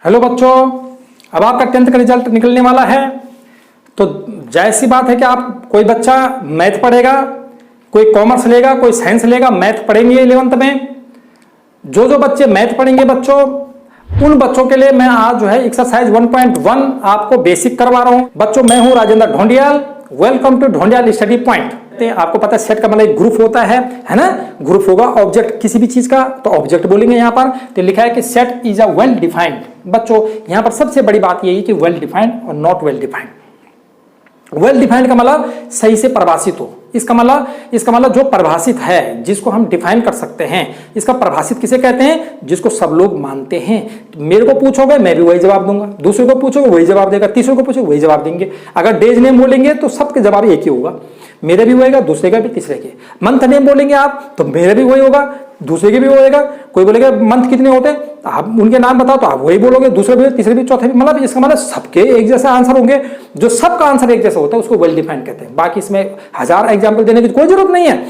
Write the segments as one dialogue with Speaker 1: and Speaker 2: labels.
Speaker 1: Hello बच्चों, अब आपका 10th का रिजल्ट निकलने वाला है। तो जैसी बात है कि आप कोई बच्चा मैथ पढ़ेगा, कोई कॉमर्स लेगा, कोई साइंस लेगा, मैथ पढ़ेंगे 11th में। जो बच्चे मैथ पढ़ेंगे बच्चों, उन बच्चों के लिए मैं आज जो है एक्सरसाइज 1.1 आपको बेसिक करवा रहा हूं। बच्चों, मैं हूं Rajendra Dhondiyal. Welcome to Dhondiyal study point. आपको पता है सेट का मतलब एक ग्रुप होता है ना। ग्रुप होगा ऑब्जेक्ट किसी भी चीज का, तो ऑब्जेक्ट बोलेंगे यहाँ पर। तो लिखा है कि set is a well defined. बच्चों, यहाँ पर सबसे बड़ी बात यही कि वेल डिफाइंड और not well defined. Well defined का मतलब सही से परिभाषित हो। इसका मतलब जो परिभाषित है, जिसको हम डिफाइन कर सकते हैं। इसका परिभाषित किसे कहते हैं? जिसको सब लोग मानते हैं। मेरे को पूछोगे मैं भी वही जवाब दूंगा, दूसरे को पूछोगे वही जवाब देगा, तीसरे को पूछोगे वही जवाब देंगे। अगर डेज नेम बोलेंगे तो सबके जवाब एक ही होगा, मेरे भी होएगा, दूसरे का भी, तीसरे के। मंथ नेम बोलेंगे आप तो मेरे भी वही होगा, दूसरे के भी होएगा। कोई बोलेगा मंथ कितने होते हैं, आप उनके नाम बताओ तो आप वही बोलोगे, दूसरे भी, तीसरे भी, चौथे भी। मतलब इसका मतलब सबके एक जैसा आंसर होंगे। जो सबका आंसर एक जैसा होता है उसको वेल डिफाइंड कहते हैं। बाकी इसमें 1000 एग्जाम्पल देने की कोई जरूरत नहीं है।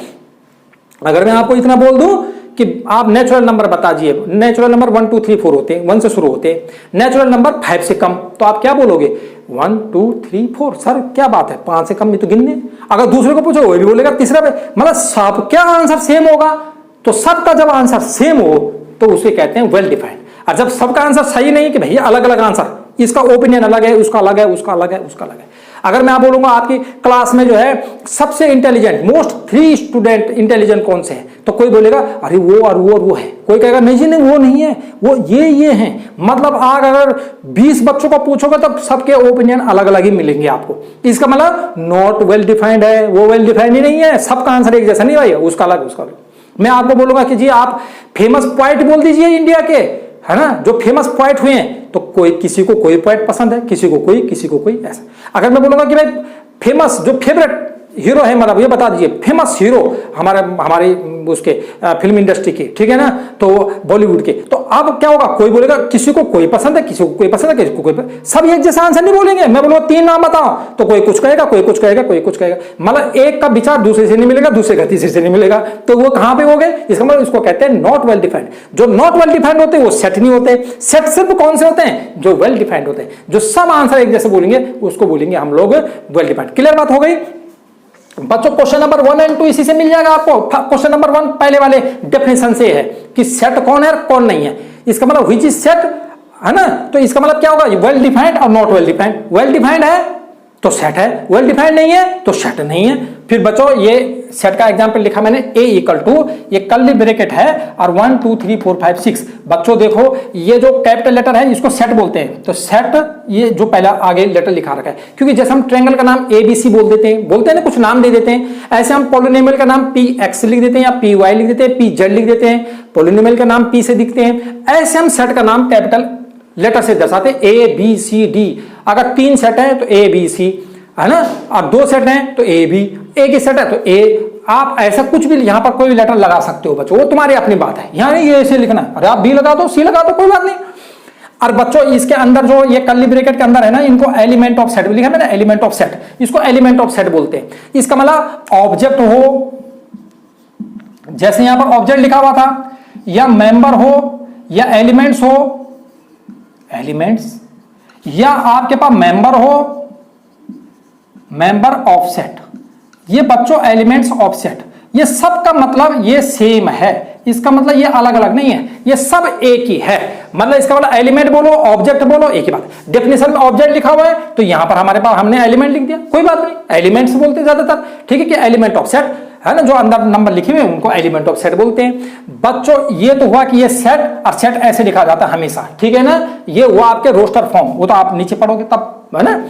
Speaker 1: अगर मैं आपको इतना बोल दूं कि आप नेचुरल नंबर बताइए, नेचुरल नंबर 1 2 3 4 होते हैं, 1 से शुरू होते हैं। नेचुरल नंबर 5 से कम, तो आप क्या बोलोगे? 1 2 3 4। सर क्या बात है, 5 से कम भी तो गिनने। अगर दूसरे को पूछो वही भी बोलेगा, तीसरा पे। मतलब सबका आंसर सेम होगा। तो सबका जब आंसर सेम हो तो उसे कहते हैं वेल डिफाइंड। और जब सबका आंसर सही नहीं कि भैया अलग अलग आंसर, इसका ओपिनियन अलग है, उसका अलग है, उसका अलग है, उसका अलग है। अगर मैं आप बोलूंगा आपकी क्लास में जो है सबसे इंटेलिजेंट, मोस्ट 3 स्टूडेंट इंटेलिजेंट कौन से हैं, तो कोई बोलेगा अरे वो और वो और वो है। कोई कहेगा नहीं जी नहीं वो नहीं है, वो ये हैं। मतलब आप अगर 20 बच्चों को पूछोगे तो सबके ओपिनियन अलग अलग ही मिलेंगे आपको। इसका मतलब नॉट वेल डिफाइंड है, वो वेल डिफाइंड ही नहीं है। सबका आंसर एक जैसा नहीं भाई, उसका अलग, उसका अलग। मैं आपको बोलूंगा कि जी आप फेमस पोएट बोल दीजिए इंडिया के, है ना, जो फेमस पोएट हुए हैं, तो कोई किसी को कोई पोएट पसंद है, किसी को कोई ऐसा। अगर मैं बोलूंगा कि भाई फेमस जो फेवरेट हीरो है, मतलब ये बता दीजिए फेमस हीरो हमारे उसके फिल्म इंडस्ट्री के, ठीक है ना, तो बॉलीवुड के। तो अब क्या होगा, कोई बोलेगा किसी को कोई पसंद है, किसी को कोई पसंद है, किसी को कोई पसंद। सब एक जैसा आंसर नहीं बोलेंगे। मैं बोलूंगा 3 नाम बताओ तो कोई कुछ कहेगा, कोई कुछ कहेगा, कोई कुछ कहेगा। मतलब एक का विचार दूसरे से नहीं मिलेगा, दूसरे का तीसरे से नहीं मिलेगा। तो वो कहां पे हो गए? इसका मतलब इसको कहते हैं नॉट वेल डिफाइंड। जो नॉट वेल डिफाइंड होते हैं वो सेट नहीं होते। सेट सिर्फ कौन से होते हैं? जो वेल डिफाइंड होते हैं। जो सब आंसर एक जैसे बोलेंगे उसको बोलेंगे हम लोग वेल डिफाइंड। क्लियर बात हो गई बच्चों? क्वेश्चन नंबर 1 और 2 इसी से मिल जाएगा आपको। क्वेश्चन नंबर 1 पहले वाले डेफिनेशन से है कि सेट कौन है और कौन नहीं है। इसका मतलब व्हिच इज सेट, है ना। तो इसका मतलब क्या होगा? वेल डिफाइंड और not well defined. Well defined है तो सेट है, वेल डिफाइंड नहीं है तो सेट नहीं है। फिर बच्चों ये सेट का एग्जांपल लिखा मैंने, A इक्वल टू, ये कर्ली ब्रैकेट है और 1 2 3 4 5 6। बच्चों देखो ये जो कैपिटल लेटर है इसको सेट बोलते हैं। तो सेट ये जो पहला आगे लेटर लिखा रखा है, क्योंकि जैसे हम ट्रायंगल का नाम ABC बोल देते हैं ना, कुछ नाम दे देते हैं। ऐसे हम पॉलिनोमियल का नाम PX लिख देते हैं या PY लिख देते हैं, PZ लिख देते हैं। पॉलिनोमियल का नाम P से दिखते हैं। ऐसे हम सेट का नाम कैपिटल लेटर से दर्शाते हैं, ABCD। अगर 3 सेट है तो ABC, है ना, और 2 सेट हैं तो AB, एक ही सेट है तो A। आप ऐसा कुछ भी यहां पर कोई भी लेटर लगा सकते हो बच्चों, वो तुम्हारी अपनी बात है। यहां नहीं ये ऐसे लिखना है, अरे आप B लगा दो, C लगा दो, कोई बात नहीं। और बच्चों इसके अंदर जो ये कर्ली ब्रैकेट के अंदर है ना, इनको एलिमेंट ऑफ सेट लिखा है मैंने, एलिमेंट ऑफ सेट। इसको एलिमेंट ऑफ सेट बोलते हैं। इसका मतलब ऑब्जेक्ट हो, जैसे यहां पर ऑब्जेक्ट लिखा हुआ था, या मेंबर हो, या एलिमेंट्स हो, एलिमेंट्स, या आपके पास मेंबर हो, मेंबर ऑफ सेट। ये बच्चों एलिमेंट्स ऑफ सेट, ये सब का मतलब ये सेम है। इसका मतलब ये अलग अलग नहीं है, ये सब एक ही है। मतलब इसका मतलब एलिमेंट बोलो, ऑब्जेक्ट बोलो, एक ही बात। डेफिनेशन में ऑब्जेक्ट लिखा हुआ है तो यहां पर हमारे पास हमने एलिमेंट लिख दिया, कोई बात नहीं, एलिमेंट्स बोलते हैं ज्यादातर, ठीक है, कि एलिमेंट ऑफ सेट, है ना। जो अंदर नंबर लिखे हुए उनको एलिमेंट ऑफ सेट बोलते हैं। बच्चों ये तो हुआ कि ये सेट, और सेट ऐसे लिखा जाता है हमेशा, ठीक है ना। ये हुआ आपके रोस्टर फॉर्म, वो तो आप नीचे पढ़ोगे तब, है ना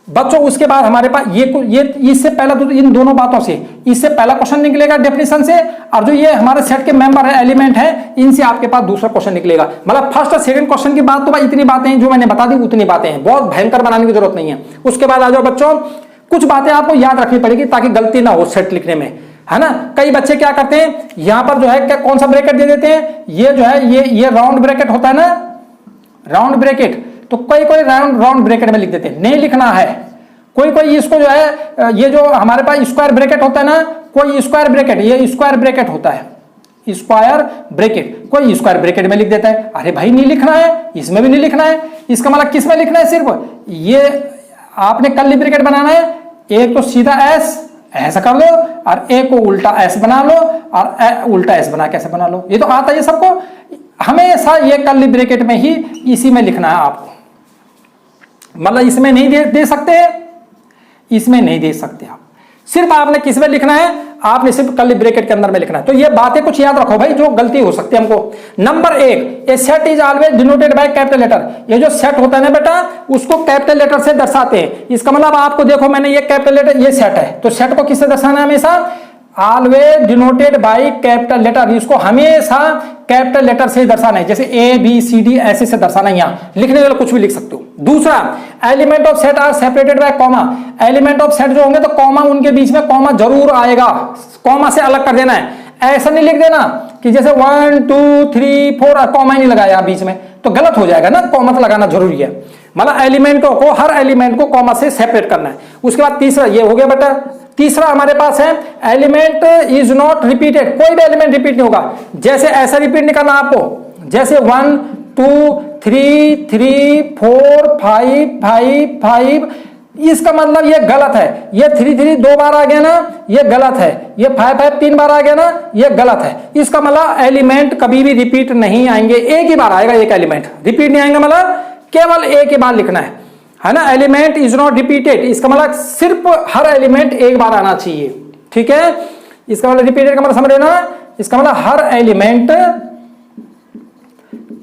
Speaker 1: बच्चों। उसके बाद हमारे पास ये इससे पहला तो इन दोनों बातों से, इससे पहला क्वेश्चन निकलेगा डेफिनेशन से, और जो ये हमारे सेट के मेंबर है, एलिमेंट है, इनसे आपके पास दूसरा क्वेश्चन निकलेगा। मतलब फर्स्ट और सेकंड क्वेश्चन की बात तो भाई इतनी बातें हैं जो मैंने बता दी, उतनी बातें हैं, बहुत भयंकर बनाने की जरूरत नहीं है। उसके बाद आ जाओ बच्चों, कुछ बातें आपको याद रखनी पड़ेगी ताकि गलती ना हो सेट लिखने में, है ना। कई बच्चे क्या करते हैं, यहां पर जो है क्या कौन सा ब्रैकेट दे देते हैं, ये जो है ये राउंड ब्रैकेट होता है ना, राउंड ब्रैकेट, तो कोई राउंड ब्रैकेट में लिख देते हैं, नहीं लिखना है। कोई इसको जो है, ये जो हमारे पास स्क्वायर ब्रैकेट होता है ना, कोई स्क्वायर ब्रैकेट, ये स्क्वायर ब्रैकेट होता है, स्क्वायर ब्रैकेट, कोई स्क्वायर ब्रैकेट में लिख देता है, अरे भाई नहीं लिखना है, इसमें भी नहीं लिखना है, इसका मतलब किस में लिखना है, सिर्फ ये आपने कर्ली ब्रैकेट बनाना है, एक तो सीधा एस ऐसा कर लो और एक को उल्टा एस बना लो और उल्टा एस बना कैसे बना लो, ये तो आता है सबको, हमेशा ये कर्ली ब्रैकेट में ही इसी में लिखना है आपको, मतलब इसमें नहीं दे सकते, इसमें नहीं दे सकते आप, सिर्फ आपने किस में लिखना है, आपने सिर्फ कर्ली ब्रैकेट के अंदर में लिखना है। तो ये बातें कुछ याद रखो भाई, जो गलती हो सकती है हमको। Number 1, a set is always denoted by capital letter, ये जो सेट होता है ना बेटा उसको कैपिटल लेटर से दर्शाते हैं। इसका मतलब आपको देखो मैंने ये कैपिटल लेटर, ये सेट है, तो सेट को किससे दर्शाना है, हमेशा always denoted by capital letter, इसको हमेशा कैपिटल लेटर से दर्शाना है, जैसे ए बी सी डी ऐसे से दर्शाना है, यहाँ लिखने वाले कुछ भी लिख सकते हो। दूसरा, element of set are separated by comma, element of set जो होंगे तो कॉमा उनके बीच में कॉमा जरूर आएगा, कॉमा से अलग कर देना है, ऐसा नहीं लिख देना कि जैसे 1 2 3 4 कॉमा ही नहीं लगाया बीच में, तो गलत हो जाएगा ना, कॉमा तो लगाना जरूरी है, मतलब एलिमेंटों को, हर एलिमेंट को कॉमा से सेपरेट करना है। उसके बाद तीसरा ये हो गया बेटा, तीसरा हमारे पास है एलिमेंट इज नॉट रिपीटेड, कोई भी एलिमेंट रिपीट नहीं होगा, जैसे ऐसा रिपीट नहीं करना आपको, जैसे 1 2 3 3 4 5 5 5, इसका मतलब ये गलत है, ये 3 3 2 बार आ गया ना ये गलत है, ये 5 5 3 बार आ गया ना ये गलत है, इसका मतलब एलिमेंट कभी भी रिपीट नहीं आएंगे, एक ही बार आएगा एक एलिमेंट, रिपीट नहीं आएंगे, मतलब केवल एक ही बार लिखना है ना, एलिमेंट इज नॉट रिपीटेड, इसका मतलब सिर्फ हर एलिमेंट एक बार आना चाहिए, ठीक है, इसका मतलब रिपीटेड का मतलब समझ रहे हो ना, इसका मतलब हर एलिमेंट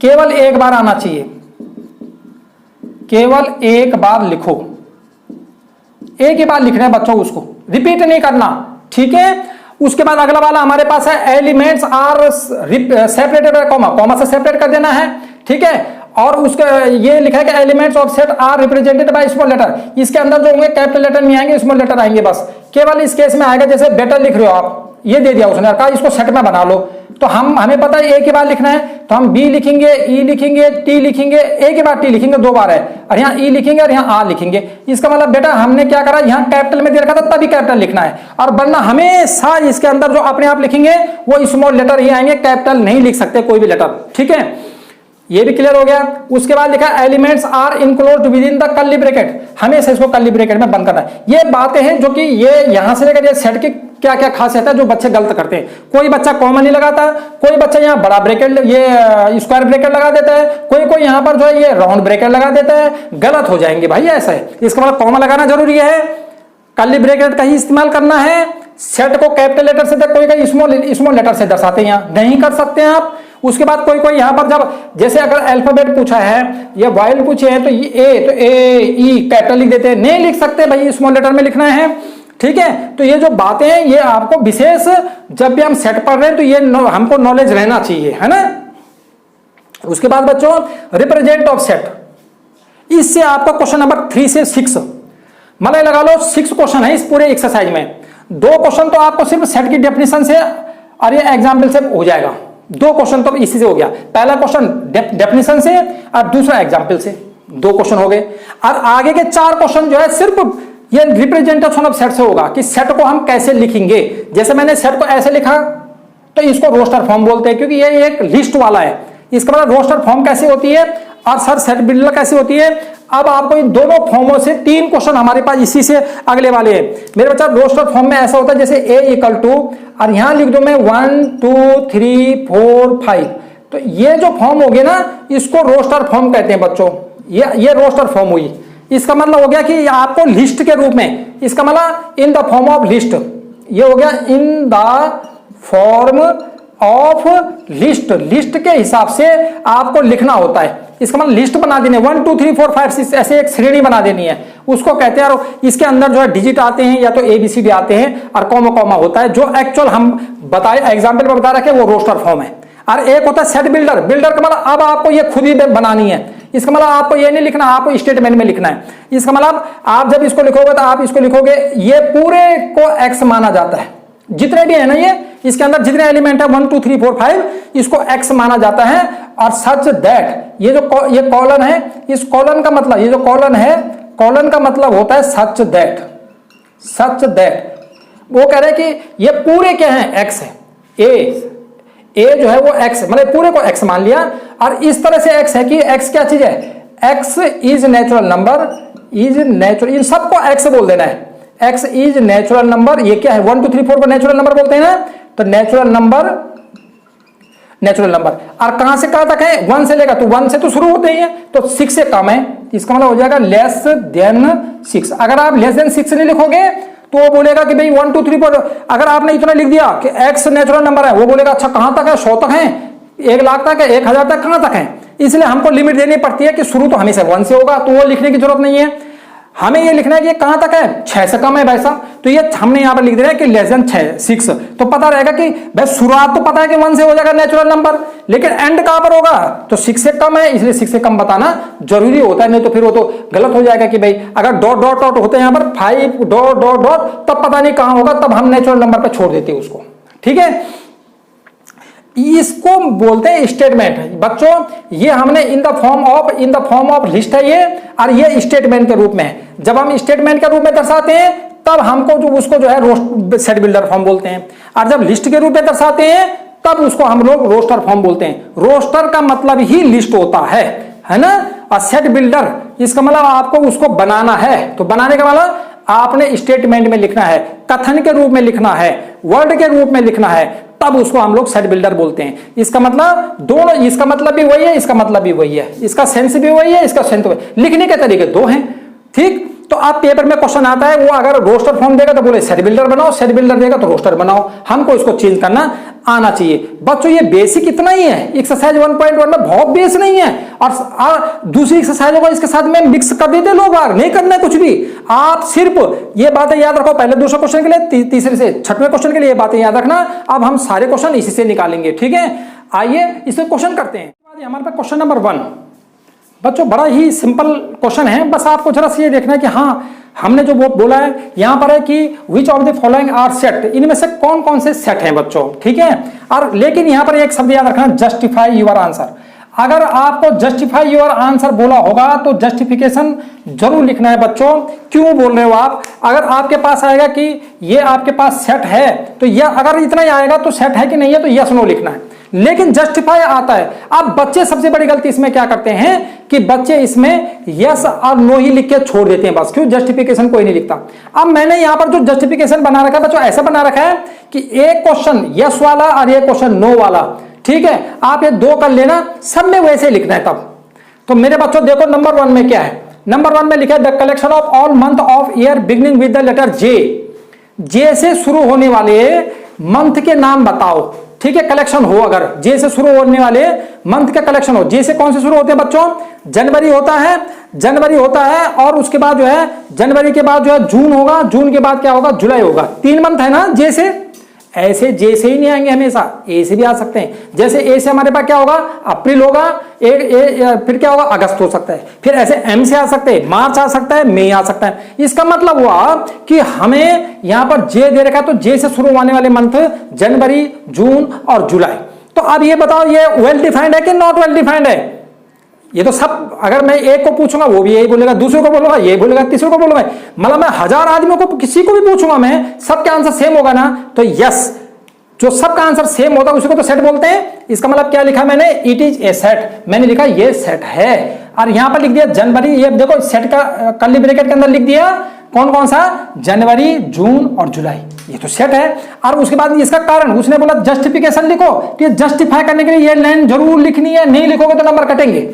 Speaker 1: केवल एक बार आना चाहिए, केवल एक बार लिखो, एक ही बार लिखना है बच्चों, उसको रिपीट नहीं करना, ठीक है। उसके बाद अगला वाला हमारे पास है elements are separated by comma, comma से सेपरेट कर देना है, ठीक है, और उसका ये लिखा है कि elements of set are represented by small letter, इसके अंदर जो होंगे कैपिटल लेटर नहीं आएंगे, स्मॉल लेटर आएंगे बस, केवल इस केस में आएगा, जैसे बेटर लिख रहे हो आप, ये दे दिया उसने, कहा इसको सेट में बना लो, तो हमें पता है एक ही बार लिखना है, तो हम बी लिखेंगे, ई लिखेंगे, टी लिखेंगे, एक ही बार टी लिखेंगे, 2 बार है, और यहाँ ई लिखेंगे और यहाँ आर लिखेंगे, इसका मतलब बेटा हमने क्या करा, यहाँ कैपिटल में दे रखा था तभी कैपिटल लिखना है, और वरना हमेशा इसके अंदर जो अपने आप लिखेंगे वो स्मॉल लेटर ही आएंगे, कैपिटल नहीं लिख सकते कोई भी लेटर, ठीक है, ये भी क्लियर हो गया। उसके बाद लिखा elements are enclosed within the curly bracket, हमेशा इसको कर्ली ब्रैकेट में बंद करना है। ये बातें हैं जो कि ये यहां से लेकर ये सेट की क्या क्या खासियत है जो बच्चे गलत करते हैं, कोई बच्चा कॉमा नहीं लगाता, कोई बच्चा यहाँ बड़ा ब्रैकेट ये स्क्वायर ब्रैकेट लगा देता है, कोई यहाँ पर जो है ये राउंड ब्रैकेट लगा देता है, गलत हो जाएंगे भाई, ऐसा है, इसका मतलब कॉमा लगाना जरूरी है, कर्ली ब्रैकेट का ही इस्तेमाल करना है, सेट को कैपिटल लेटर से, कोई स्मॉल लेटर से दर्शाते हैं, यहाँ नहीं कर सकते हैं आप। उसके बाद कोई यहाँ पर जब जैसे अगर अल्फाबेट पूछा है या वाइल पूछे हैं तो ए ई कैपिटल लिख देते हैं, नहीं लिख सकते भाई, स्मॉल लेटर में लिखना है, ठीक है। तो ये जो बातें हैं ये आपको विशेष जब भी हम सेट पढ़ रहे हैं तो ये हमको नॉलेज रहना चाहिए, है ना। उसके बाद बच्चों रिप्रेजेंट ऑफ सेट, इससे आपका क्वेश्चन नंबर 3 से 6 मतलब लगा लो 6 क्वेश्चन है इस पूरे एक्सरसाइज में, 2 क्वेश्चन तो आपको सिर्फ सेट की डेफिनेशन से और ये एग्जाम्पल से हो जाएगा, 2 क्वेश्चन तो इसी से हो गया, पहला क्वेश्चन डेफिनेशन से और दूसरा एग्जाम्पल से, 2 क्वेश्चन हो गए, और आगे के 4 क्वेश्चन जो है सिर्फ ये रिप्रेजेंटेशन ऑफ सेट से होगा कि सेट को हम कैसे लिखेंगे। जैसे मैंने सेट को ऐसे लिखा तो इसको रोस्टर फॉर्म बोलते हैं क्योंकि ये एक लिस्ट वाला है, इसका मतलब रोस्टर फॉर्म कैसे होती है और सर सेट बिल्डर कैसे होती है। अब आपको इन दोनों फॉर्मों से 3 क्वेश्चन हमारे पास इसी से अगले वाले हैं मेरे बच्चा। रोस्टर फॉर्म में ऐसा होता है जैसे ए इक्वल टू और यहां लिख दो मैं 1 2 3 4 5, तो ये जो फॉर्म हो गए ना इसको रोस्टर फॉर्म कहते हैं बच्चों। ये रोस्टर फॉर्म हुई, इसका मतलब हो गया कि आपको लिस्ट के रूप में, इसका मतलब in the form of list, ये हो गया in the form of list, list के हिसाब से आपको लिखना होता है। इसका मतलब लिस्ट बना देनी है 1 2 3 4 5 6 ऐसे एक श्रेणी बना देनी है, उसको कहते हैं। और इसके अंदर जो है डिजिट आते हैं या तो ABCD आते हैं और कॉमा कॉमा होता है, जो एक्चुअल हम बताए एग्जाम्पल में बता रखे वो रोस्टर फॉर्म है। और एक होता है सेट बिल्डर, बिल्डर का मतलब अब आपको ये खुद ही बनानी है, इसका मतलब आपको ये नहीं लिखना, आपको स्टेटमेंट में लिखना है। इसका मतलब आप जब इसको लिखोगे तो आप इसको लिखोगे ये पूरे को X माना जाता है, जितने भी है ना ये इसके अंदर जितने एलिमेंट है 1 2 3 4 5 इसको X माना जाता है। और सच दैट ये जो ये कॉलन है, इस कॉलन का मतलब, ये जो कॉलन है कॉलन का मतलब होता है सच दैट, सच दैट वो कह रहे हैं कि ये पूरे क्या है X है, ए जो है वो एक्स, मतलब पूरे को एक्स मान लिया, और इस तरह से एक्स है कि एक्स क्या चीज है, x is natural number, is natural, इन सबको एक्स बोल देना है, एक्स इज नेचुरल नंबर। ये क्या है 1 2 3 4 को नेचुरल नंबर बोलते हैं ना, तो नेचुरल नंबर, नेचुरल नंबर। और कहां से कहां तक है, 1 से लेकर, तो 1 से तो शुरू होते ही है, तो 6 से कम है, इसका मतलब हो जाएगा लेस देन 6। अगर आप लेस देन 6 नहीं लिखोगे तो वो बोलेगा कि भाई 1 2 3 4, अगर आपने इतना लिख दिया कि x नेचुरल नंबर है, वो बोलेगा अच्छा कहां तक है, 100 तक है, 1 लाख तक है, 1000 तक, कहां तक है। इसलिए हमको लिमिट देनी पड़ती है कि शुरू तो हमेशा 1 से होगा, तो वो लिखने की जरूरत नहीं है, हमें ये लिखना है कि कहां तक है, 6 से कम है भाई साहब, तो ये हमने यहां पर लिख दिया है कि लेस देन 6, तो पता रहेगा कि भाई शुरुआत तो पता है कि 1 से हो जाएगा नेचुरल नंबर, लेकिन एंड कहां पर होगा, तो 6 से कम है, इसलिए 6 से कम बताना जरूरी होता है, नहीं तो फिर वो तो गलत हो जाएगा कि भाई अगर डॉट डॉट डॉट होते हैं यहां पर 5 डॉट डॉट डॉट, तब पता नहीं कहां होगा, तब हम नेचुरल नंबर पर छोड़ देते हैं उसको, ठीक है। इसको बोलते हैं स्टेटमेंट। बच्चों ये हमने in the form of list है ये, और ये स्टेटमेंट के रूप में है। जब हम स्टेटमेंट के रूप में दर्शाते हैं तब हमको जो उसको जो है सेट बिल्डर फॉर्म बोलते हैं, और जब लिस्ट के रूप में दर्शाते हैं तब उसको हम लोग रोस्टर फॉर्म बोलते हैं। रोस्टर का मतलब ही लिस्ट होता है ना, और सेट बिल्डर इसका मतलब आपको उसको बनाना है, तो बनाने का मतलब आपने स्टेटमेंट में लिखना है, कथन के रूप में लिखना है, वर्ड के रूप में लिखना है, तब उसको हम लोग सेट बिल्डर बोलते हैं। इसका मतलब दोनों, इसका मतलब भी वही है, इसका मतलब भी वही है, इसका सेंस भी वही है, इसका सेंस वही, लिखने के तरीके दो हैं, ठीक। तो आप पेपर में क्वेश्चन आता है, वो अगर रोस्टर फॉर्म देगा तो बोले सेट बिल्डर बनाओ, सेट बिल्डर देगा तो रोस्टर बनाओ, हमको इसको चेंज करना आना चाहिए। बच्चों ये बेसिक इतना ही है, एक्सरसाइज 1.1 में बहुत बेस नहीं है, और दूसरी एक्सरसाइजों को इसके साथ में मिक्स कर देते लोग, नहीं करना है कुछ भी, आप सिर्फ ये बातें याद रखो, पहले दूसरे क्वेश्चन के लिए, तीसरे से छठवें क्वेश्चन के लिए ये बातें याद रखना। अब हम सारे क्वेश्चन इसी से निकालेंगे, ठीक है। आइए इसे क्वेश्चन करते हैं। हमारे पास क्वेश्चन नंबर 1 बच्चों बड़ा ही सिंपल क्वेश्चन है, बस आपको जरा से ये देखना है कि हाँ हमने जो बोला है यहां पर है कि which of the following are set, इनमें से कौन कौन से सेट हैं बच्चों, ठीक है। और लेकिन यहां पर एक शब्द याद रखना, जस्टिफाई योर आंसर। अगर आपको जस्टिफाई योर आंसर बोला होगा तो जस्टिफिकेशन जरूर लिखना है बच्चों। क्यों बोल रहे हो आप, अगर आपके पास आएगा कि ये आपके पास सेट है, तो यह अगर इतना ही आएगा तो सेट है कि नहीं है, तो यस नो लिखना है। लेकिन जस्टिफाई आता है, अब बच्चे सबसे बड़ी गलती इसमें क्या करते हैं कि बच्चे इसमें यस और नो ही लिख के छोड़ देते हैं बस, क्यों, जस्टिफिकेशन कोई नहीं लिखता। अब मैंने यहां पर जो जस्टिफिकेशन बना रखा है बच्चों, ऐसा बना रखा है कि एक क्वेश्चन यस वाला और एक क्वेश्चन नो वाला, ठीक है। आप ये 2 कर लेना, सब में वैसे लिखना है तब। तो मेरे बच्चों देखो नंबर 1 में क्या है, नंबर 1 में लिखा है the collection of all month of year beginning with the letter J. J से शुरू होने वाले मंथ के नाम बताओ, ठीक है। कलेक्शन हो, अगर जे से शुरू होने वाले मंथ का कलेक्शन हो, जे से कौन से शुरू होते हैं बच्चों, जनवरी होता है, जनवरी होता है, और उसके बाद जो है जनवरी के बाद जो है जून होगा, जून के बाद क्या होगा, जुलाई होगा। 3 मंथ है ना जे से, ऐसे जे से ही नहीं आएंगे हमेशा, ए से भी आ सकते हैं। जैसे ए से हमारे पास क्या होगा, अप्रैल होगा, फिर क्या होगा, अगस्त हो सकता है, फिर ऐसे एम से आ सकते हैं, मार्च आ सकता है, मई आ सकता है। इसका मतलब हुआ कि हमें यहां पर जे दे रखा है, तो जे से शुरू होने वाले मंथ जनवरी, जून और जुलाई। तो अब ये बताओ ये वेल डिफाइंड है कि नॉट वेल डिफाइंड है। ये तो सब, अगर मैं एक को पूछूंगा वो भी यही बोलेगा, दूसरे को बोलूंगा यही बोलेगा, तीसरे को बोलूंगा, मतलब मैं 1000 आदमियों को किसी को भी पूछूंगा मैं, सबका आंसर सेम होगा ना। तो यस, जो सबका आंसर सेम होता है उसी को तो सेट बोलते हैं। इसका मतलब क्या लिखा मैंने, इट इज ए सेट, मैंने लिखा ये सेट है। और यहां पर लिख दिया जनवरी, ये देखो सेट का कर्ली ब्रैकेट के अंदर लिख दिया कौन कौन सा, जनवरी, जून और जुलाई, ये तो सेट है। और उसके बाद इसका कारण उसने बोला जस्टिफिकेशन लिखो, तो ये जस्टिफाई करने के लिए ये लाइन जरूर लिखनी है, नहीं लिखोगे तो नंबर कटेंगे।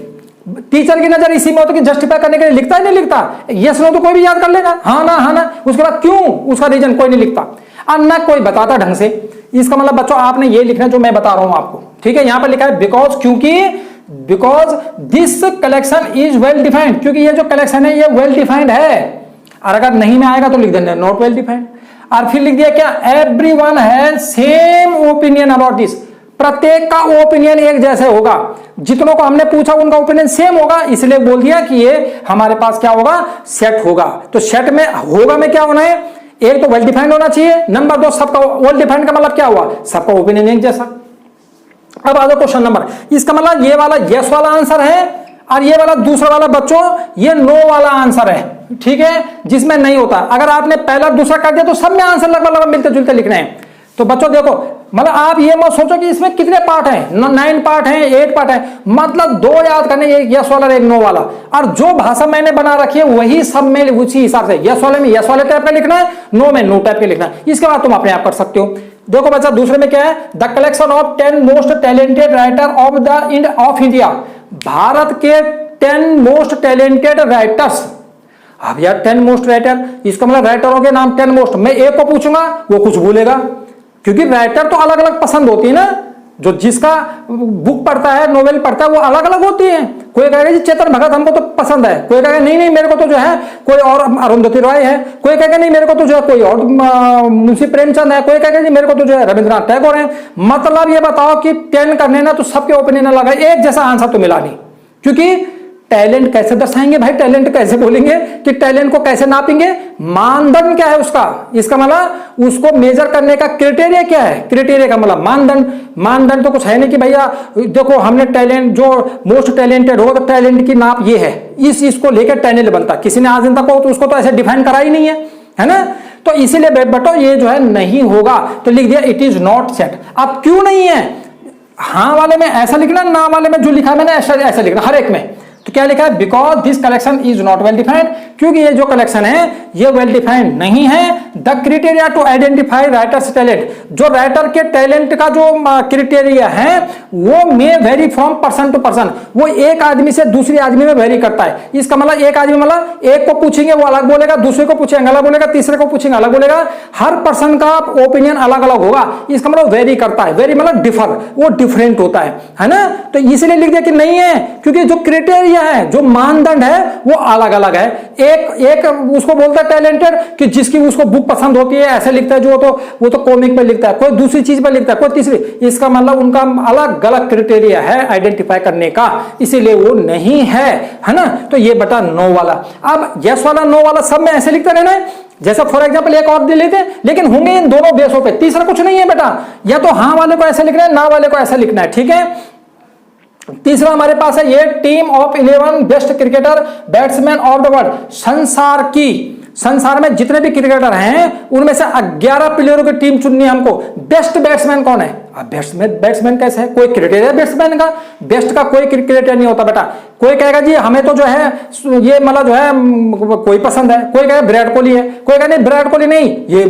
Speaker 1: टीचर की नजर इसी में होती है कि जस्टिफाई करने के लिए लिखता है, नहीं लिखता, यस नो तो कोई भी याद कर लेगा, हाँ ना हाँ ना, उसके बाद क्यों, उसका रीजन कोई नहीं लिखता और ना कोई बताता ढंग से। इसका मतलब बच्चों आपने ये लिखना जो मैं बता रहा हूं आपको, ठीक है। यहां पर लिखा है बिकॉज, क्योंकि, because this collection is well defined, क्योंकि ये जो कलेक्शन है ये वेल डिफाइंड है। और अगर नहीं में आएगा तो लिख देना नॉट वेल डिफाइंड। और फिर लिख दिया क्या, everyone has same opinion about this, प्रत्येक का ओपिनियन एक जैसे होगा, जितनों को हमने पूछा उनका ओपिनियन सेम होगा, इसलिए बोल दिया कि ये हमारे पास क्या होगा, सेट होगा। तो सेट में होगा में क्या होना है, एक तो वेल डिफाइंड होना चाहिए, नंबर 2 सबका वेल डिफाइंड का मतलब क्या हुआ, सबका ओपिनियन एक जैसा। अब आ जाओ क्वेश्चन नंबर, इसका मतलब ये वाला यस वाला आंसर है और ये वाला दूसरा वाला बच्चों ये नो वाला आंसर है, ठीक है, जिसमें नहीं होता। अगर आपने पहला दूसरा कर दिया तो सब में आंसर लगभग लगभग मिलते जुलते लिखने हैं। तो बच्चों देखो मतलब आप ये मत सोचो कि इसमें कितने पार्ट हैं, 9 पार्ट हैं, 8 पार्ट हैं, मतलब 2 याद करने, एक यस वाला एक नो वाला, और जो भाषा मैंने बना रखी है वही सब में उसी हिसाब से यस वाले में यस वाले टाइप का लिखना है, नो में नो टाइप के लिखना है। इसके बाद तुम अपने आप कर सकते हो। देखो बच्चा दूसरे में क्या है, the collection of 10 most talented writer of the of India, Bharat के 10 मोस्ट टैलेंटेड राइटर्स। अब यार 10 मोस्ट राइटर, इसका मतलब राइटरों के नाम 10 मोस्ट, मैं एक को पूछूंगा वो कुछ बोलेगा, क्योंकि राइटर तो अलग अलग पसंद होती है ना, जो जिसका बुक पढ़ता है, नोवेल पढ़ता है, वो अलग अलग होती है। कोई कहेगा जी चेतन भगत हमको तो पसंद है, कोई कहेगा नहीं नहीं मेरे को तो जो है कोई और अरुंधति रॉय है, कोई कहेगा नहीं मेरे को तो जो है कोई और मुंशी प्रेमचंद है, कोई कहेगा जी मेरे को तो जो है रविंद्रनाथ टैगोर है। मतलब ये बताओ कि 10 करने ना तो सबके ओपिनियन अलग है, एक जैसा आंसर तो मिला नहीं। क्योंकि टैलेंट कैसे दर्शाएंगे भाई, टैलेंट कैसे बोलेंगे कि टैलेंट को कैसे नापेंगे, मानदंड क्या है उसका, इसका मतलब उसको मेजर करने का क्राइटेरिया क्या है, क्राइटेरिया का मतलब मानदंड। मानदंड तो कुछ है नहीं कि भैया देखो हमने टैलेंट जो मोस्ट टैलेंटेड होगा तो टैलेंट की नाप ये है, इस इसको लेकर टैलेंट बनता, किसी ने आज दिन तक तो उसको तो ऐसे डिफाइन करा ही नहीं है ना। तो इसीलिए बेटो ये जो है नहीं होगा, तो लिख दिया इट इज नॉट सेट। अब क्यों नहीं है, हाँ वाले में ऐसा लिखना, ना वाले में जो लिखा है मैंने ऐसा लिखना, हर एक में। तो क्या लिखा है, because this collection is not well defined, क्योंकि ये जो कलेक्शन है ये वेल डिफाइंड नहीं है। The criteria to identify writer's talent, जो राइटर के टैलेंट का जो क्राइटेरिया है वो may vary from person to person, वो एक आदमी से दूसरे आदमी में वेरी करता है। इसका मतलब एक आदमी मतलब एक को पूछेंगे वो अलग बोलेगा, दूसरे को पूछेंगे अलग बोलेगा, तीसरे को पूछेंगे अलग बोलेगा, हर पर्सन का ओपिनियन अलग अलग होगा। इसका मतलब वेरी करता है, वेरी मतलब डिफर, वो डिफरेंट होता है ना। तो इसलिए लिख दिया कि नहीं है, क्योंकि जो क्राइटेरिया है, जो मानदंड है वो अलग अलग है। एक उसको बोलता है टैलेंटेड कि जिसकी उसको बुक पसंद होती है, ऐसे लिखता है, जो वो तो कॉमिक पे लिखता है, कोई दूसरी चीज पे लिखता है, कोई तीसरी। इसका मतलब उनका अलग अलग क्राइटेरिया है आइडेंटिफाई करने का, इसीलिए वो नहीं है ना। तो ये बटा नो वाला। अब यस वाला नो वाला सब में ऐसे लिखता रहना है, जैसा फॉर एग्जांपल एक और दे लेते हैं, लेकिन होंगे इन दोनों बेसों पे, तीसरा कुछ नहीं है बेटा। या तो हाँ वाले को ऐसे लिखना है, ना वाले को ऐसा लिखना है, ठीक है। तीसरा हमारे पास है ये team of 11 best cricketer batsman of the world. संसार में जितने भी क्रिकेटर हैं उनमें से 11 प्लेयरों की टीम चुननी है हमको। बेस्ट बैट्समैन कौन है, अब बैट्समैन कैसे है, कोई क्राइटेरिया बैट्समैन का, बेस्ट का कोई क्राइटेरिया नहीं होता बेटा। कोई कहेगा जी हमें तो जो है ये मतलब जो है कोई पसंद है, कोई कहेगा विराट कोहली है, कोई कहेगा नहीं विराट कोहली नहीं ये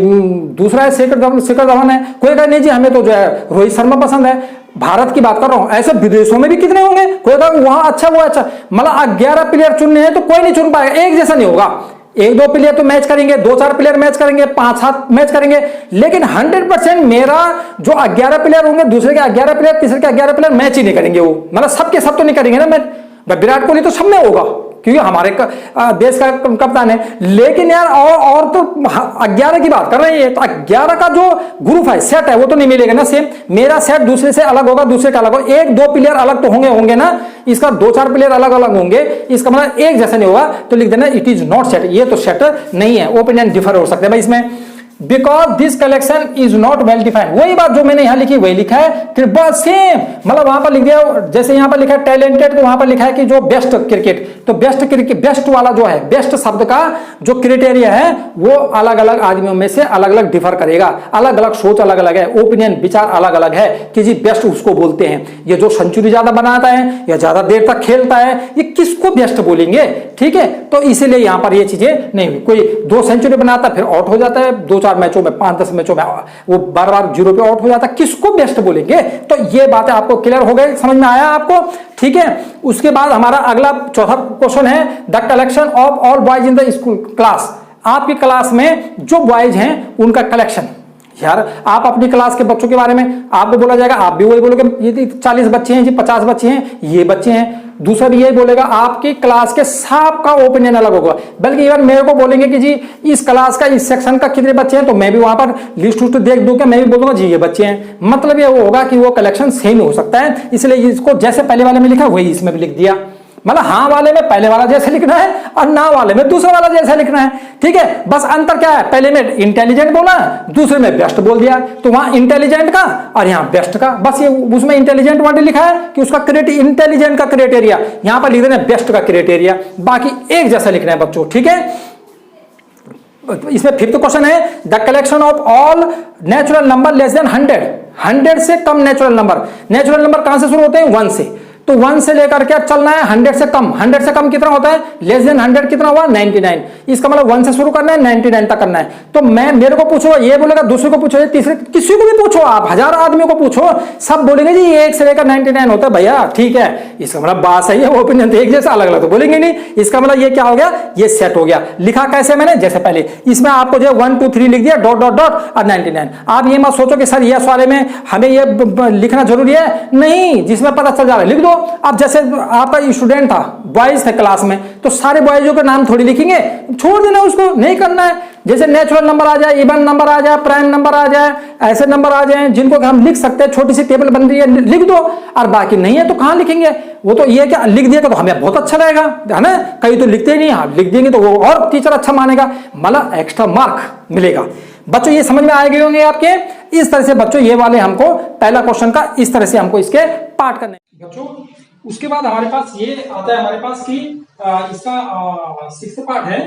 Speaker 1: दूसरा है शिखर धवन है, कोई कहेगा नहीं जी हमें तो जो है रोहित शर्मा पसंद है। भारत की बात कर रहा हूं, ऐसे विदेशों में भी कितने होंगे, कोई कहेगा वहां अच्छा वो अच्छा। मतलब 11 प्लेयर चुनने हैं तो कोई नहीं चुन पाएगा, एक जैसा नहीं होगा। 1-2 प्लेयर तो मैच करेंगे, 2-4 प्लेयर मैच करेंगे, 5-7 मैच करेंगे, लेकिन 100% मेरा जो 11 प्लेयर होंगे, दूसरे के 11 प्लेयर, तीसरे के 11 प्लेयर मैच ही नहीं करेंगे। वो मतलब सबके सब तो नहीं करेंगे ना मैच। विराट कोहली तो सब में होगा क्योंकि हमारे देश का कप्तान है, लेकिन यार और तो 11 की बात कर रहे हैं, तो 11 का जो ग्रुप है, सेट है, वो तो नहीं मिलेगा ना सेम। मेरा सेट दूसरे से अलग होगा, दूसरे का अलग होगा। 1-2 प्लेयर अलग तो होंगे ना, इसका 2-4 प्लेयर अलग अलग होंगे, इसका मतलब एक जैसा नहीं होगा। तो लिख देना इट इज नॉट सेट, ये तो सेट नहीं है। ओपिनियन डिफर हो सकते हैं भाई इसमें। Because this collection is not well defined, वही बात जो मैंने यहां लिखी वही लिखा है, फिर बस सेम मतलब वहां पर लिख दिया, जैसे यहां पर लिखा है टैलेंटेड, तो वहां पर लिखा है कि जो बेस्ट क्रिकेट, तो बेस्ट क्रिकेट, बेस्ट वाला जो है, बेस्ट शब्द का जो क्राइटेरिया है वो अलग अलग आदमियों में से अलग अलग डिफर करेगा, अलग अलग सोच अलग अलग है, ओपिनियन विचार अलग अलग है कि जी बेस्ट उसको बोलते हैं। ये जो सेंचुरी ज्यादा बनाता है या ज्यादा देर तक खेलता है, ये किसको बेस्ट बोलेंगे, ठीक है। तो इसीलिए यहां पर ये चीजें नहीं हुई। कोई 2 सेंचुरी बनाता फिर आउट हो जाता है, 2-4 मैचों में, 5-10 मैचों में वो बार-बार 0 पे आउट हो जाता है, किसको बेस्ट बोलेंगे। तो ये बातें आपको क्लियर हो गई, समझ में आया आपको, ठीक है। उसके बाद हमारा अगला चौथा क्वेश्चन है the collection of all boys in the school class. आपकी क्लास में जो बॉयज हैं उनका कलेक्शन। यार आप अपनी क्लास के बच्चों के बारे में आपको बोला जाएगा, आप भी वही बोलोगे ये 40 बच्चे हैं जी, 50 बच्चे हैं, ये बच्चे हैं। दूसरा भी यही बोलेगा, आपकी क्लास के सबका ओपिनियन अलग होगा। बल्कि इवन मेरे को बोलेंगे कि जी इस क्लास का इस सेक्शन का कितने बच्चे हैं, तो मैं भी वहां पर लिस्ट देख दूंगा, मैं भी बोलूंगा जी ये बच्चे हैं। मतलब ये होगा कि वो कलेक्शन सेम हो सकता है, इसलिए इसको जैसे पहले वाले में लिखा वही इसमें भी लिख दिया। मतलब हाँ वाले में पहले वाला जैसे लिखना है और ना वाले में दूसरा वाला जैसा लिखना है, ठीक है। बस अंतर क्या है, पहले में इंटेलिजेंट बोला, दूसरे में बेस्ट बोल दिया, तो वहां इंटेलिजेंट का और यहाँ बेस्ट का, बस ये उसमें इंटेलिजेंट वर्ड लिखा है कि उसका इंटेलिजेंट का क्राइटेरिया, यहां पर लिख देना बेस्ट का क्राइटेरिया, बाकी एक जैसा लिखना है बच्चों, ठीक है। इसमें 5th क्वेश्चन है the collection of all natural number less than 100। 100 से कम नेचुरल नंबर कहां से शुरू होते हैं? 1 से। तो 1 से लेकर के चलना है 100 से कम। 100 से कम कितना होता है? लेस देन 100 कितना हुआ? 99। इसका मतलब 1 से शुरू करना है, 99 तक करना है। तो मैं मेरे को पूछो, ये बोलेगा, दूसरे को पूछो, तीसरे, किसी को भी पूछो, आप 1000 आदमियों को पूछो, सब बोलेंगे जी 1 से लेकर 99 होता है। भैया ठीक है, इसका मतलब बात सही है, ओपिनियन एक जैसा अलग अलग तो बोलेंगे नहीं। इसका मतलब ये क्या हो गया? ये सेट हो गया। लिखा कैसे मैंने? जैसे पहले इसमें आपको जो 1 2 3 लिख दिया, डॉट डॉट डॉट और 99। आप ये मत सोचो कि सर ये वाले में हमें ये लिखना जरूरी है, नहीं, जिसमें पता चल जाए लिख दो। अब जैसे आपका स्टूडेंट था, बॉयज थे क्लास में, तो सारे बॉयजों के नाम थोड़ी लिखेंगे, छोड़ देना, उसको नहीं करना है। जैसे नेचुरल नंबर आ जाए, इवन नंबर आ जाए, प्राइम नंबर आ जाए, ऐसे नंबर आ जाए जिनको हम लिख सकते हैं, छोटी सी टेबल बन रही है, लिख दो। और बाकी नहीं है तो कहां लिखेंगे? वो तो ये क्या लिख दिया तो हमें बहुत अच्छा रहेगा, है ना? कहीं तो लिखते ही नहीं, हाँ लिख देंगे तो वो और टीचर अच्छा मानेगा, मतलब एक्स्ट्रा मार्क मिलेगा। बच्चों ये समझ में आ गए होंगे आपके? इस तरह से बच्चों ये वाले हमको पहला क्वेश्चन का इस तरह से हमको इसके पार्ट करने बच्चों। उसके बाद हमारे पास ये आता है हमारे पास कि इसका 6th पार्ट है।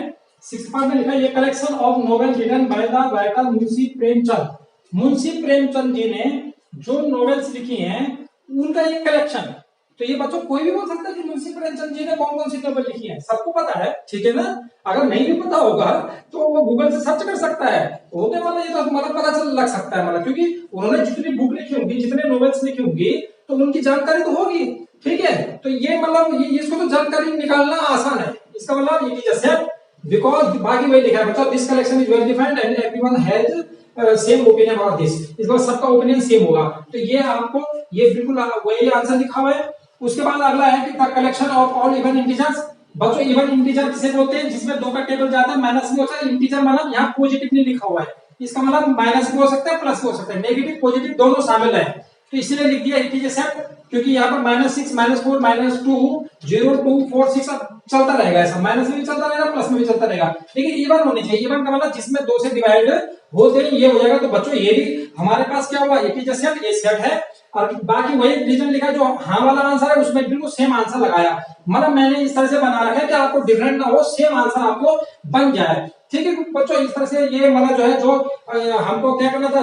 Speaker 1: 6th पार्ट में लिखा है ये collection of novel written by the writer Munshi Premchand. Munshi Premchand ji ने जो नोवेल्स लिखी हैं उनका एक कलेक्शन। तो ये बच्चों कोई भी बोल सकता है कि मुंशी प्रेमचंद जी ने कौन कौन सी नोवेल लिखी है, सबको पता है, ठीक है ना? अगर नहीं भी पता होगा तो वो गूगल से सर्च कर सकता है, होते मतलब ये तो मतलब पता चल लग सकता है, मतलब क्योंकि उन्होंने जितनी बुक लिखी होगी, जितने नोवेल्स लिखी होंगी, तो उनकी जानकारी तो होगी, ठीक है? तो ये मतलब इसको तो जानकारी निकालना आसान है। इसका मतलब it is a set because बाकी वही लिखा है बच्चों, this collection is well defined and everyone has same opinion about this. इसका सबका ओपिनियन सेम होगा, तो ये आपको ये बिल्कुल वही आंसर लिखा हुआ है। उसके बाद अगला है कि the collection of all even integers. बच्चों इवन इंटीजर किसे बोलते हैं? जिसमें 2 का टेबल जाता है, माइनस भी होता है। इंटीजर मतलब यहाँ पॉजिटिव नहीं लिखा हुआ है, इसका मतलब माइनस भी हो सकता है, प्लस भी हो सकता है, नेगेटिव पॉजिटिव दोनों शामिल है। तो इसलिए लिख दिया इंटीजर सेट, क्योंकि यहाँ पर -6 -4 -2 0 2 4 6 चलता रहेगा, ऐसा माइनस में भी चलता रहेगा, प्लस में भी चलता रहेगा, लेकिन इवन होनी चाहिए। इवन का मतलब जिसमें 2 से डिवाइड होते हैं ये हो जाएगा। तो बच्चों ये भी हमारे पास क्या हुआ? इंटीजर सेट, ये सेट है। और बाकी वही रीजन लिखा जो हाँ वाला आंसर है उसमें बिल्कुल सेम आंसर लगाया, मतलब मैंने इस तरह से बना रखा है कि आपको डिफरेंट ना हो, सेम आंसर आपको बन जाए, ठीक है बच्चों? इस तरह से ये मतलब जो है जो हमको क्या करना था,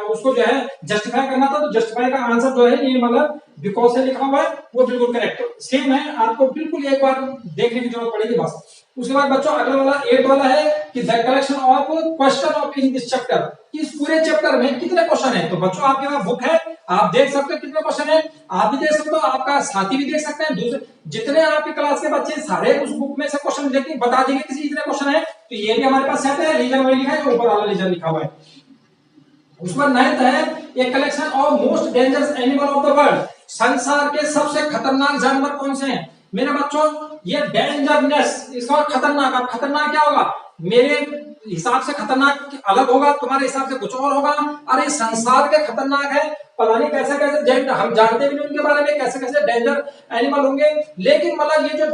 Speaker 1: उसको जो है जस्टिफाई करना था, तो जस्टिफाई का आंसर जो है ये मतलब बिकॉज से लिखा हुआ है वो बिल्कुल करेक्ट सेम है। आपको बिल्कुल एक बार देखने की जरूरत पड़ेगी बस। उसके बाद बच्चों अगला वाला 8 वाला है कि the collection of question of in this chapter. इस पूरे चैप्टर में कितने क्वेश्चन है? तो बच्चों आपके पास बुक है, आप देख सकते हो कितने क्वेश्चन है, आप भी देख सकते हो, आपका साथी भी देख सकते हैं, दूसरे जितने आपकी क्लास के बच्चे सारे उस बुक में से क्वेश्चन देख बता देंगे किसी इतने क्वेश्चन है। तो ये भी हमारे पास सेट है, रीजन वही लिखा है जो ऊपर वाला रीजन लिखा हुआ है। उसके बाद 9th है a collection of most dangerous animal of the world. संसार के सबसे खतरनाक जानवर कौन से हैं? मेरे बच्चों ये डेंजरनेस, इसका खतरनाक, अब खतरनाक क्या होगा? मेरे हिसाब से खतरनाक अलग होगा, तुम्हारे हिसाब से कुछ और होगा। अरे संसार के खतरनाक है, पता नहीं कैसे कैसे, हम जानते भी नहीं उनके बारे में, कैसे कैसे डेंजर एनिमल होंगे, लेकिन मतलब ये जो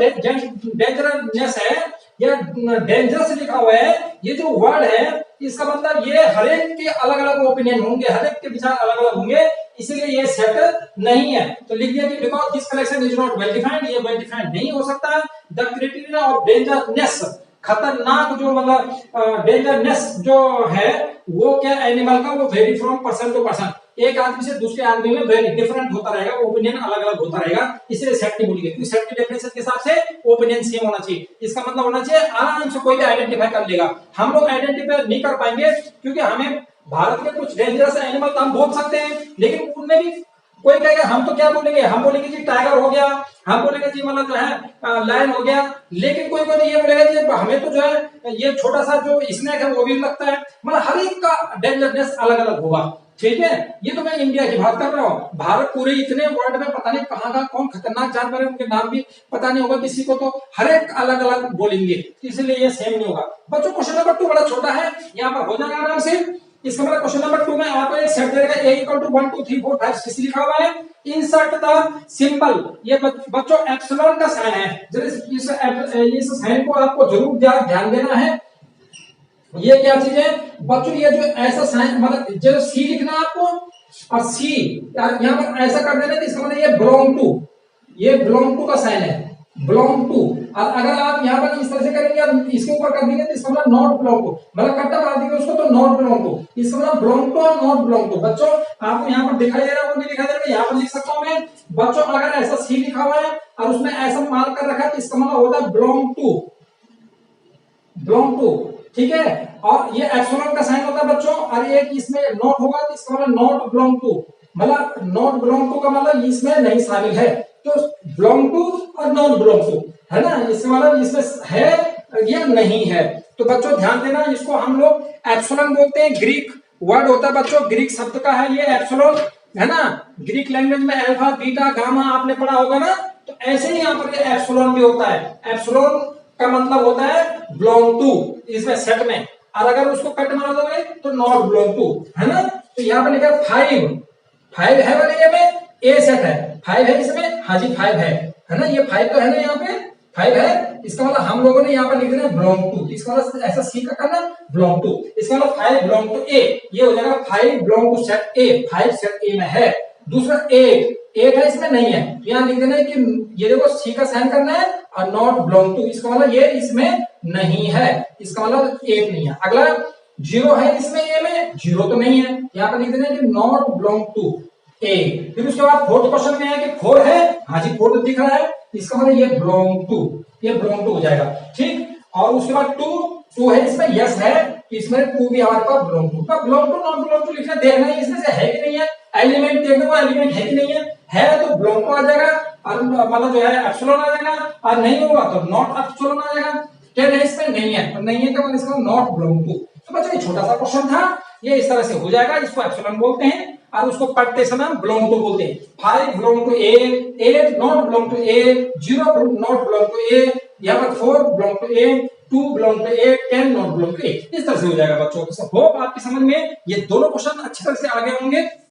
Speaker 1: डेंजरनेस है या डेंजरस लिखा हुआ है, ये जो वर्ड है इसका मतलब ये हर एक के अलग अलग ओपिनियन होंगे, हर एक के विचार अलग अलग होंगे, इसलिए ये सेट नहीं है। तो लिख दिया कि because this collection is not well defined, ये वेल डिफाइंड नहीं हो सकता। द क्राइटेरिया ऑफ डेंजरनेस, खतरनाक जो मतलब डेंजरनेस जो है वो क्या एनिमल का, वो vary from person to person, एक आदमी से दूसरे आदमी में वेरी डिफरेंट होता रहेगा, ओपिनियन अलग अलग होता रहेगा, इसलिए सेट नहीं बोली गई। क्योंकि सेट की डेफिनेशन के हिसाब से ओपिनियन सेम होना चाहिए। इसका मतलब होना चाहिए आराम से कोई भी आइडेंटिफाई कर लेगा। हम लोग आइडेंटिफाई नहीं कर पाएंगे क्योंकि हमें भारत के कुछ डेंजरस एनिमल तो हम बोल सकते हैं, लेकिन उनमें भी कोई कहेगा, हम तो क्या बोलेंगे, हम बोलेंगे जी टाइगर हो गया, हम बोलेंगे जी मतलब जो है लायन हो गया, लेकिन कोई कोई ये बोलेगा जी हमें तो जो है ये छोटा सा जो स्नेक है वो भी लगता है। मतलब हर एक का डेंजरनेस अलग अलग होगा, ठीक है? ये तो मैं इंडिया की बात कर रहा हूँ, भारत पूरे इतने वर्ल्ड में पता नहीं कहाँ का कौन खतरनाक जानवर है, उनके नाम भी पता नहीं होगा किसी को, तो हर एक अलग अलग बोलेंगे, इसलिए ये सेम नहीं होगा। बच्चों क्वेश्चन नंबर 2 बड़ा छोटा है, यहाँ पर हो जाएगा आराम से। इसका मतलब क्वेश्चन नंबर 2 में आपको एक सेट देगा a = 1 2 3 4 5 6 लिखा हुआ है। इंसर्ट द सिंबल, ये बच्चों एप्सिलॉन का साइन है, जरा इस साइन को आपको जरूर ध्यान देना है। ये क्या चीज है बच्चों? ये जो ऐसा साइन मतलब जो सी लिखना है आपको, और सी यहाँ पर ऐसा कर देना, इसका मतलब ये बिलोंग टू का साइन है, बिलोंग टू। और अगर आप यहाँ पर इस तरह से करेंगे और इसके ऊपर कर देंगे तो इसका मतलब नॉट बिलोंग टू, मतलब कट्टा मार देंगे उसको तो नॉट बिलोंग टू, इसका मतलब बिलोंग टू और नॉट बिलोंग टू। बच्चों आपको यहाँ पर दिखाई दे रहा है नहीं दिखाई दे रहा है, यहाँ पर लिख सकता हूँ मैं। बच्चों अगर ऐसा सी लिखा हुआ है और उसमें ऐसा मार्क कर रखा है तो इसका मतलब होता है बिलोंग टू, बिलोंग टू, ठीक है। और ये एप्सिलॉन का साइन होता है बच्चों, और एक इसमें नॉट होगा तो इसका मतलब नॉट बिलोंग टू, मतलब नॉट बिलोंग टू का मतलब इसमें नहीं शामिल है, तो बिलोंग टू और नॉट बिलोंग टू है ना, इसका मतलब इसमें है या नहीं है। तो बच्चों ध्यान देना, इसको हम लोग एप्सिलॉन बोलते हैं, ग्रीक वर्ड होता है बच्चों, ग्रीक शब्द का है ये एप्सिलॉन, है ना। ग्रीक लैंग्वेज में अल्फा बीटा गामा आपने पढ़ा होगा ना, तो ऐसे ही यहाँ पर ये एप्सिलॉन भी होता है। एप्सिलॉन का मतलब होता है बिलोंग टू इसमें सेट में, और अगर उसको कट मार दोगे तो नॉट बिलोंग टू, है ना। तो यहाँ पर लिखा 5, 5 है वाले ये में ए सेट है, 5 है इसमें, हाँ जी 5 है ना, ये 5 तो है ना, यहाँ पे 5 है, इसका मतलब हम लोगों ने यहाँ पर लिख देना बिलोंग टू, इसका मतलब ऐसा सी का करना बिलोंग टू, इसका मतलब 5 बिलोंग टू ए, ये हो जाएगा 5 belong to set A, 5 set A में है। दूसरा 8 है इसमें नहीं है, तो यहाँ लिख देना है कि ये देखो सी का साइन करना है और नॉट बिलोंग टू, इसका मतलब ये इसमें नहीं है, इसका मतलब 8 नहीं है। अगला 0 है इसमें ए में, 0 तो नहीं है, यहाँ पर लिख देना है कि नॉट बिलोंग टू ए। फिर उसके बाद फोर्थ क्वेश्चन में है कि 4 है, हाँ जी 4 तो दिख रहा है, इसका मतलब ये बिलोंग टू, ये बिलोंग टू हो जाएगा, ठीक। और उसके बाद 2 है इसमें, यस है, तो इसमें 2 भी हमारे पास बिलोंग टू, तो belong to not belong to लिखना, देखना है इसमें से है कि नहीं है, एलिमेंट देखना वो एलिमेंट है कि नहीं है तो बिलोंग टू आ जाएगा, और मतलब जो है एप्सिलॉन आ जाएगा, और नहीं होगा तो नॉट एप्सिलॉन आ जाएगा। क्या है इसमें नहीं है, तो नहीं है तो इसका नॉट बिलोंग टू। तो बच्चों ये छोटा सा क्वेश्चन था, ये इस तरह से हो जाएगा, इसको एप्सिलॉन बोलते हैं और उसको पढ़ते समय बिलोंग टू बोलते हैं। 5 belong to A, 8 not belong to A, 0 not belong to A, यहाँ पर 4 belong to A, 2 belong to A, 10 not belong to A, इस तरह से हो जाएगा बच्चों। होप आपकी समझ में ये दोनों क्वेश्चन अच्छी तरह से आ गए होंगे।